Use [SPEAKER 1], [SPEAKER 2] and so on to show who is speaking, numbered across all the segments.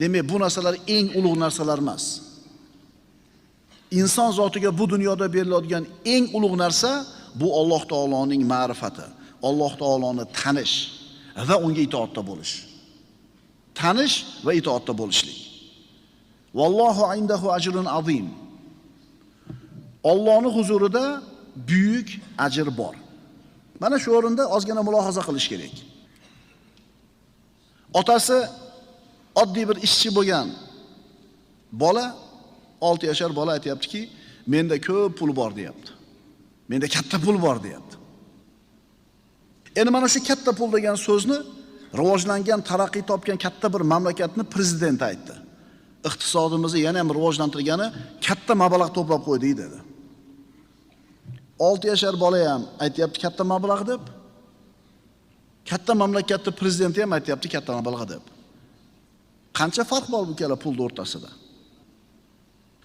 [SPEAKER 1] Demak, bu narsalar eng ulug' narsalar emas. İnson zotiga bu dunyoda beriladigan eng ulug' narsa bu Alloh taoloning ma'rifati, Alloh taoloni tanish va unga itoatda bo'lish. Tanish va itoatda bo'lishlik. Vallohu indahu ajrun azim. Allohning huzurida buyuk ajr bor. Mana shu o'rinda ozgina mulohaza qilish kerak. Otasi oddiy bir ishchi bo'lgan bola, 6 yashar bola aytayaptiki, menda ko'p pul bor deyapti. Menda katta pul bor deyapti. Endi mana shu katta pul degan so'zni rivojlangan, taraqqiy topgan katta bir mamlakatning prezidenti aytdi. Iqtisodimizni yana ham rivojlantirgani katta mablag' to'plab qo'ydik dedi. 6 yashar bola ham aytayapti katta mablag' deb. Katta mamlakatning prezidenti ham aytayapti katta mablag' deb. Qancha farq bor bu ikkala pulning o'rtasida?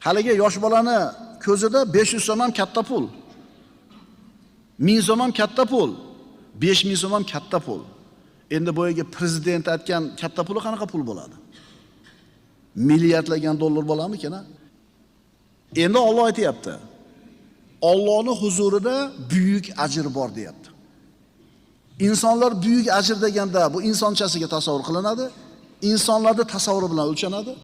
[SPEAKER 1] Haliga yosh bolani ko'zida 500 so'm ham katta pul. 1000 so'm ham katta pul. 5000 so'm ham katta pul. Endi boyaga prezident aytgan katta puli qanaqa pul bo'ladi? Milliardlagan dollar bo'ladimi-kan? Endi Alloh aytayapti. Allohning huzurida buyuk ajr bor deyapti. İnsanlar buyuk ajr deganda bu insonchasiga tasavvur qilinadi, insonlarning tasavvuri bilan o'lchanadi.